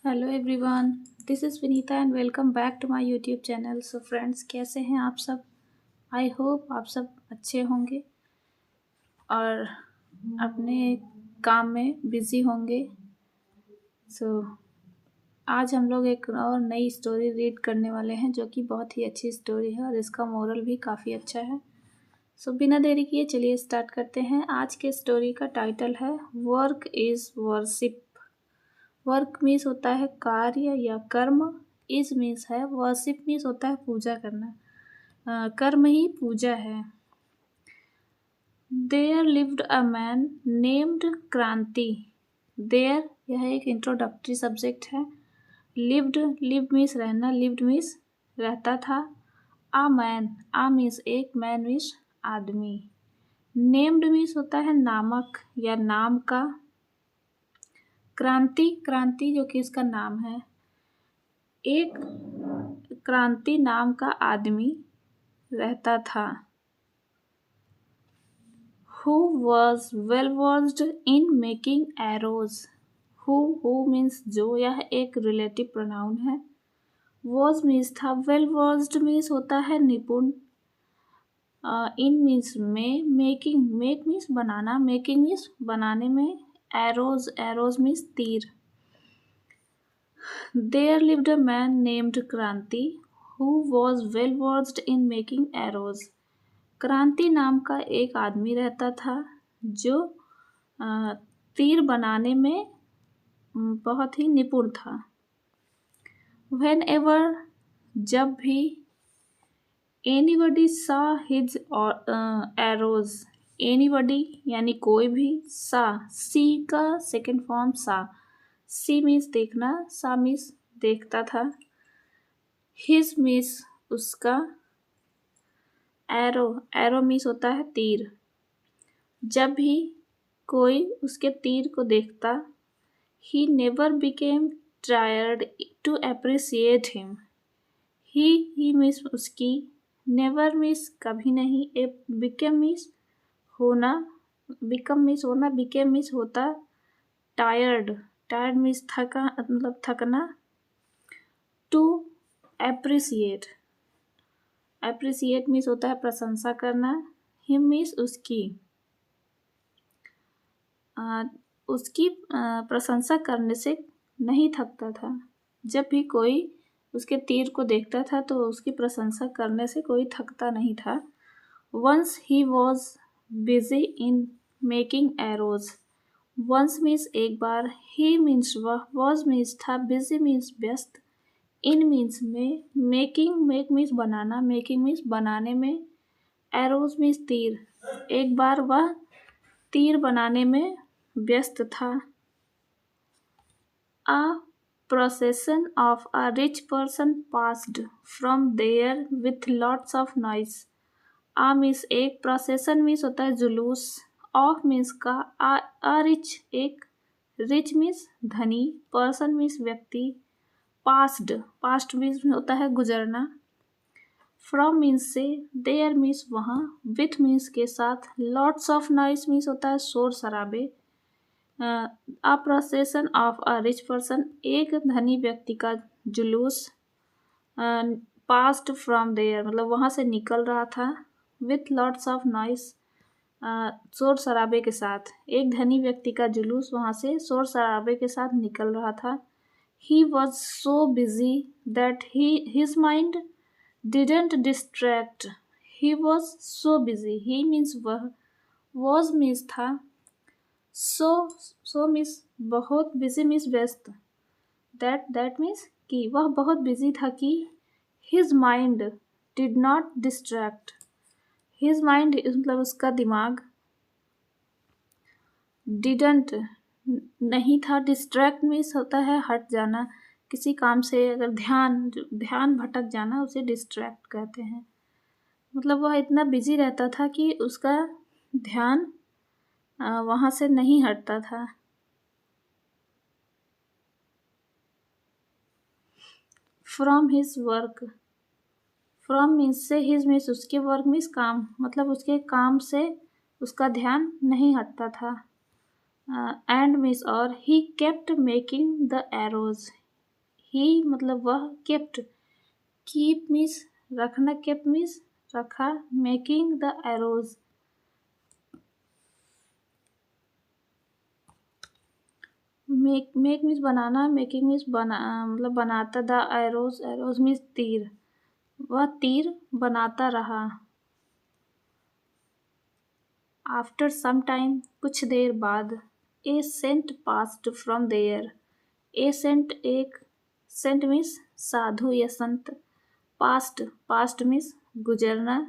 Hello everyone, this is Vinita and welcome back to my YouTube channel. So friends, कैसे हैं आप सब? I hope आप सब अच्छे होंगे और अपने काम में बिज़ी होंगे। सो आज हम लोग एक और नई स्टोरी रीड करने वाले हैं जो कि बहुत ही अच्छी स्टोरी है और इसका मोरल भी काफ़ी अच्छा है। सो बिना देरी किए चलिए स्टार्ट करते हैं। आज के स्टोरी का टाइटल है work is worship. Work means होता है कार्य या कर्म, इज मीन्स है, वर्शिप मीन्स होता है पूजा करना। कर्म ही पूजा है। There lived a man named Kranti. There यह एक इंट्रोडक्टरी सब्जेक्ट है। लिव्ड, लिव मीन्स रहना, लिव्ड मीन्स रहता था। आ मैन, आ मीन्स एक, मैन मीन्स आदमी। नेम्ड मीन्स होता है नामक या नाम का। क्रांति, क्रांति जो कि इसका नाम है। एक क्रांति नाम का आदमी रहता था। Who was well versed in making arrows. Who means जो, यह एक रिलेटिव प्रोनाउन है। was मीन्स था, well versed मीन्स होता है निपुण। in मीन्स में, making, make मीन्स बनाना, making मीन्स बनाने में, arrows, arrows मीन्स तीर। There lived a man named Kranti who was well versed in making arrows. क्रांति नाम का एक आदमी रहता था जो तीर बनाने में बहुत ही निपुण था। Whenever, जब भी, anybody saw his arrows. anybody यानी कोई भी, saw, see का second form saw, see means देखना, saw मीन्स देखता था। His मीन्स उसका, एरो, एरो मीन्स होता है तीर। जब भी कोई उसके तीर को देखता, he never became tired to appreciate him. he means उसकी, never मीन्स कभी नहीं, became मीन्स होना, become मीन्स होना, became मीन्स होता, tired, tired मीन्स थका, मतलब थकना। to appreciate, appreciate मीन्स होता है प्रशंसा करना। him मीन्स उसकी, उसकी प्रशंसा करने से नहीं थकता था। जब भी कोई उसके तीर को देखता था तो उसकी प्रशंसा करने से कोई थकता नहीं था। Once he was busy in making arrows. Once means एक बार, he मीन्स वह, was मीन्स था, busy मीन्स व्यस्त, in मीन्स में, making, make मीन्स बनाना, making मीन्स बनाने में, arrows मीन्स तीर। एक बार वह तीर बनाने में व्यस्त था। A procession of a rich person passed from there with lots of noise. A means एक, procession मीन्स होता है जुलूस, of मीन्स का, a rich एक, rich मीन्स धनी, person मीन्स व्यक्ति, passed, past मीन्स होता है गुजरना, from मीन्स से, there मीन्स वहाँ, with मीन्स के साथ, lots of noise मीन्स होता है शोर शराबे। A procession of a rich person, एक धनी व्यक्ति का जुलूस, पास्ट फ्रॉम देयर मतलब वहाँ से निकल रहा था, विथ लॉट्स ऑफ नॉइस शोर शराबे के साथ, एक धनी व्यक्ति का जुलूस वहाँ से शोर शराबे के साथ निकल रहा था। He was so busy that his mind didn't distract. He was so busy, he means वह, वॉज मीन्स था, सो मीन्स बहुत, बिजी मीन्स व्यस्त, दैट मीन्स कि वह बहुत बिजी था कि his mind did not distract. His mind मतलब उसका दिमाग, डिडंट नहीं था, डिस्ट्रैक्ट मीन्स होता है हट जाना, किसी काम से अगर ध्यान भटक जाना उसे डिस्ट्रैक्ट कहते हैं। मतलब वह इतना बिजी रहता था कि उसका ध्यान वहाँ से नहीं हटता था। From his work, from means से, हिज मीन्स उसके, वर्क मीन्स काम, मतलब उसके काम से उसका ध्यान नहीं हटता था। एंड मीन्स और, he kept making the arrows, he मतलब वह, kept, keep मीन्स रखना, kept मीन्स रखा, making the arrows, make means बनाना, मेकिंग मीन्स मतलब बनाता, द एरोज, एरोज मीन्स तीर, वह तीर बनाता रहा। आफ्टर सम टाइम कुछ देर बाद, a saint passed from there, a saint एक, सेंट मीन्स साधु या संत, पास्ट, पास्ट मीन्स गुजरना,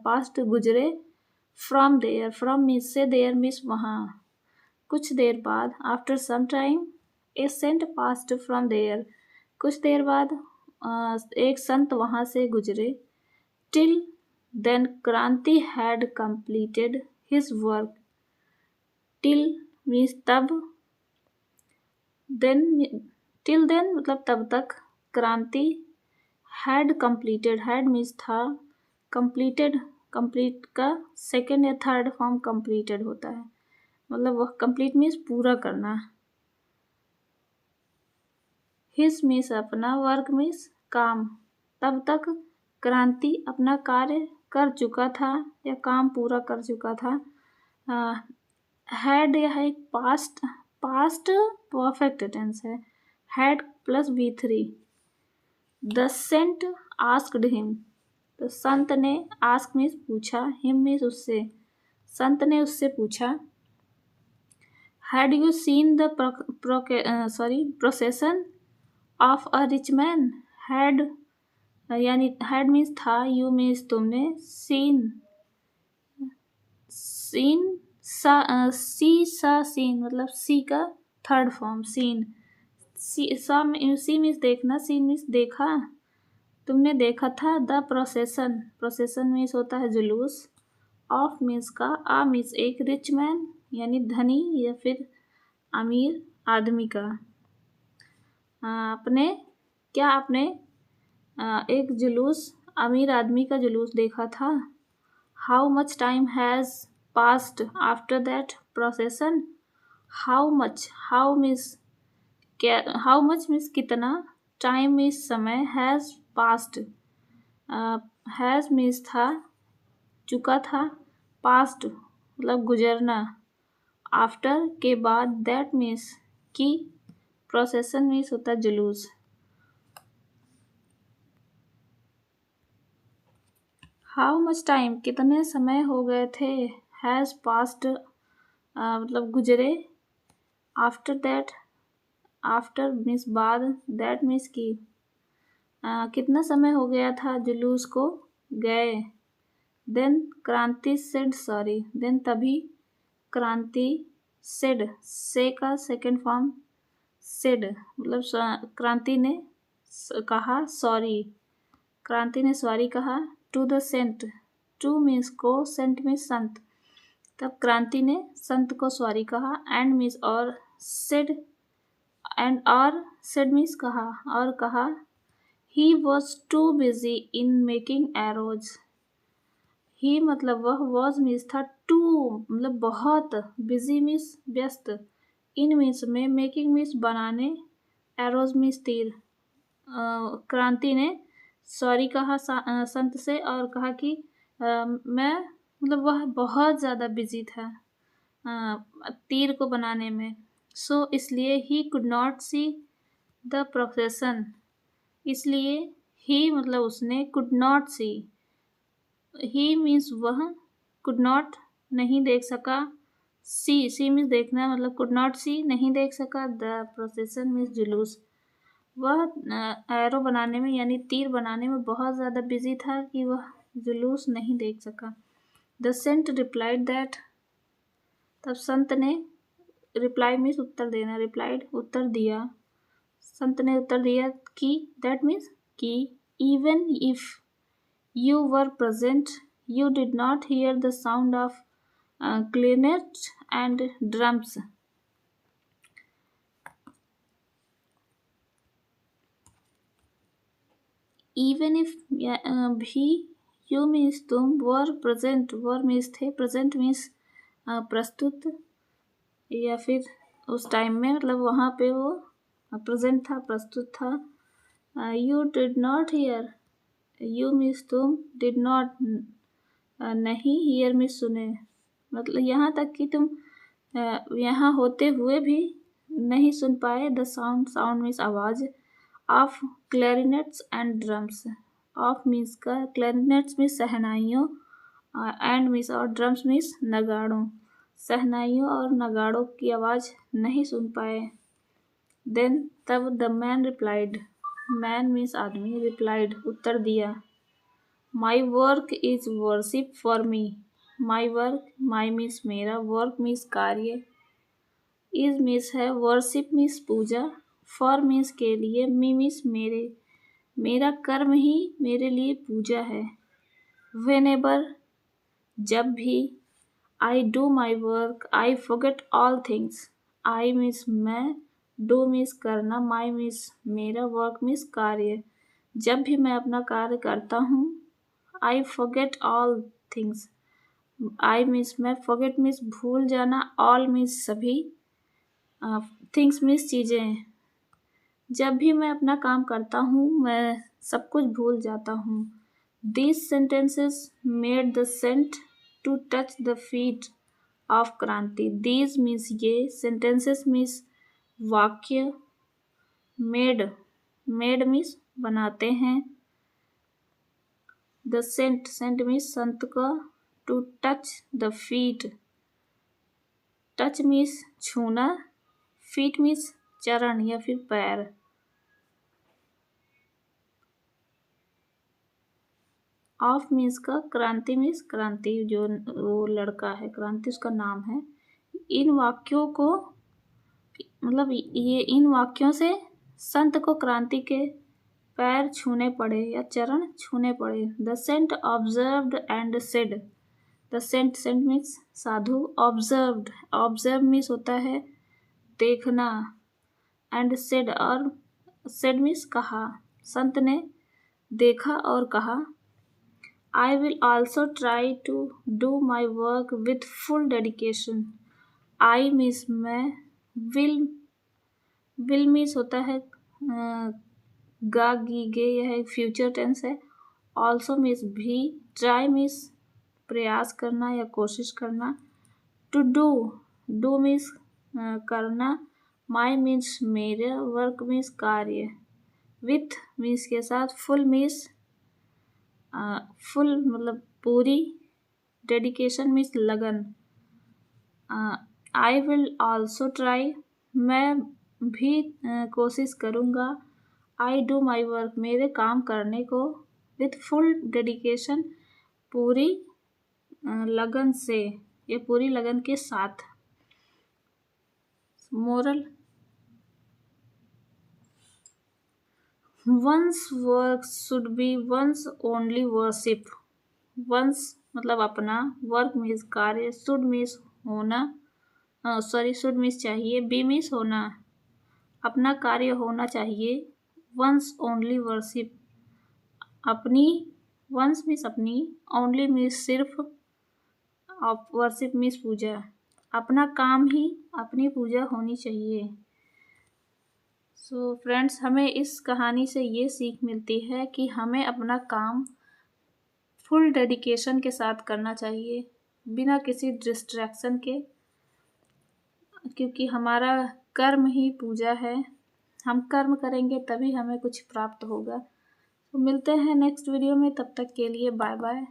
पास्ट गुजरे, फ्रॉम देयर, फ्रॉम मीन्स से, देयर मीन्स वहाँ, कुछ देर बाद, after some time, a saint passed from there, कुछ देर बाद एक संत वहाँ से गुजरे, till then Kranti had completed his work, till means तब, देन, टिल देन मतलब तब तक, Kranti, had completed, had means था, कंप्लीटेड, कंप्लीट का सेकेंड या थर्ड फॉर्म कंप्लीटेड होता है, मतलब वह कंप्लीट मीन्स पूरा करना, हिज मीन्स अपना, वर्क मीन्स काम, तब तक क्रांति अपना कार्य कर चुका था या काम पूरा कर चुका था। हैड यह एक पास्ट, पास्ट परफेक्ट टेंस है, had plus V3, the saint asked him, तो संत ने, आस्क मीन्स पूछा, हिम मीन्स उससे, संत ने उससे पूछा, had you seen the procession of a rich man, had यानी हैड मीन्स था, यू मीन्स तुमने, सीन, सीन सा सीन मतलब सी का third form seen, see means देखना, सीन मीन्स देखा, तुमने देखा था, द प्रोसेसन, प्रोसेसन मीन्स होता है जुलूस, ऑफ मीन्स का, आ मीन्स एक, रिच मैन यानी धनी या फिर अमीर आदमी का, आपने क्या, आपने एक जुलूस, अमीर आदमी का जुलूस देखा था। How much time has passed after that प्रोसेसन, how much, how means क्या, हाउ मच मीन्स कितना, टाइम मीन्स समय, हैज़ पास्ड, हैज़ मीन्स था, चुका था, पास्ट मतलब गुजरना, आफ्टर के बाद, दैट मीन्स कि, प्रोसेसन मीन्स होता है जुलूस। हाउ मच टाइम कितने समय हो गए थे, हैज़ पास्ड मतलब गुजरे, आफ्टर दैट, आफ्टर मीन्स बाद, दैट मीन्स कि, कितना समय हो गया था जुलूस को गए, देन क्रांति सेड सॉरी, देन तभी क्रांति सेड, से का सेकेंड फॉर्म सेड मतलब क्रांति ने कहा सॉरी, क्रांति ने सॉरी कहा, to the saint, to means को, सेंट मीन्स संत, तब क्रांति ने संत को सॉरी कहा, एंड मीन्स और, सेड, एंड और, सेड मीन्स कहा, और कहा, he was too busy in making arrows, he मतलब वह, वॉज मीन्स था, टू मतलब बहुत, बिजी मीन्स व्यस्त, इन मीन्स में, मेकिंग मीन्स बनाने, एरोज मीन्स तीर, क्रांति ने सॉरी कहा संत से और कहा कि मैं मतलब वह बहुत ज़्यादा बिजी था तीर को बनाने में, सो इसलिए ही could not see the procession, इसलिए ही मतलब उसने, could not see, he means वह, कुड नॉट नहीं देख सका, सी मीन्स देखना मतलब कुड नॉट सी नहीं देख सका, द प्रोसेसन मीन्स जुलूस, वह एरो बनाने में यानी तीर बनाने में बहुत ज़्यादा बिजी था कि वह जुलूस नहीं देख सका। द सेंट रिप्लाइड दैट, तब संत ने, रिप्लाई मीन्स उत्तर देना, रिप्लाइड उत्तर दिया, संत ने उत्तर दिया कि, दैट मीन्स कि, even if you were present you did not hear the sound of clarinet and drums, even if भी, यू मीन्स तुम, वर प्रेजेंट, वर मीन्स थे, प्रेजेंट मीन्स प्रस्तुत या फिर उस टाइम में मतलब वहाँ पे वो प्रेजेंट था, प्रस्तुत था। You did not here, you means तुम, डिड नॉट नहीं, हियर मीन्स सुने। मतलब यहाँ तक कि तुम यहाँ होते हुए भी नहीं सुन पाए। द साउंड, साउंड मीन्स आवाज़, of clarinets and drums. Of means का, क्लैरिनेट्स मीन्स शहनाइयों, एंड मीन्स और ड्रम्स मीन्स नगाड़ों। शहनाइयों और नगाड़ों की आवाज़ नहीं सुन पाए। देन तब the man replied, man means आदमी, रिप्लाइड उत्तर दिया। My work is worship for me. My work, my means मेरा, वर्क मीन्स कार्य, इज मीन्स है, वर्शिप मीन्स पूजा, फॉर मीन्स के लिए, मी मीन्स मेरे, मेरा कर्म ही मेरे लिए पूजा है। व्हेनेवर, जब भी, I do my work I forget all things. I means मैं, डू मीन्स करना, माई मीन्स मेरा, वर्क मीन्स कार्य। जब भी मैं अपना कार्य करता हूँ, I forget all things. I means मैं, फॉरगेट मीन्स भूल जाना, ऑल मीन्स सभी, थिंग्स मीन्स चीज़ें। जब भी मैं अपना काम करता हूँ मैं सब कुछ भूल जाता हूँ। These sentences made the saint to touch the feet of Kranti. These means ये, सेंटेंसेस मीन्स वाक्य, मेड, मेड मीन्स बनाते हैं, द सेंट, सेंट मीन्स संत का, to touch the feet, touch means छूना, फीट मीन्स चरण या फिर पैर। ऑफ मीन्स का, क्रांति मीन्स क्रांति, जो वो लड़का है क्रांति उसका नाम है। इन वाक्यों को, मतलब ये इन वाक्यों से संत को क्रांति के पैर छूने पड़े या चरण छूने पड़े। The saint observed and said, the saint, saint means साधु, ऑब्जर्व्ड, ऑब्जर्व मीन्स होता है देखना, एंड सेड, और सेड मीन्स कहा, संत ने देखा और कहा। I will also try to do my work with full dedication. I means मैं, विल, विल मीन्स होता है गा गी गे, यह फ्यूचर टेंस है। ऑल्सो मीन्स भी, ट्राई मीन्स प्रयास करना या कोशिश करना। टू डू, डू मीन्स करना, माई मीन्स मेरे, वर्क मीन्स कार्य, विथ मीन्स के साथ, फुल मीन्स फुल मतलब पूरी, डेडिकेशन मीन्स लगन। आई विल ऑल्सो ट्राई, मैं भी कोशिश करूँगा। आई डू माई वर्क, मेरे काम करने को, विथ फुल डेडिकेशन, पूरी लगन से या पूरी लगन के साथ। Moral, one's work should be one's only worship. One's मतलब अपना, वर्क मीन्स कार्य, शुड मीन्स होना, सॉरी शुड मीन्स चाहिए, बी मीन्स होना, अपना कार्य होना चाहिए। वंस ओनली वर्शिप, अपनी, वंस मीन्स अपनी, ओनली मीन्स सिर्फ, वर्शिप मीन्स पूजा, अपना काम ही अपनी पूजा होनी चाहिए। सो फ्रेंड्स, हमें इस कहानी से ये सीख मिलती है कि हमें अपना काम फुल डेडिकेशन के साथ करना चाहिए, बिना किसी डिस्ट्रैक्शन के, क्योंकि हमारा कर्म ही पूजा है। हम कर्म करेंगे तभी हमें कुछ प्राप्त होगा। तो मिलते हैं नेक्स्ट वीडियो में, तब तक के लिए बाय बाय।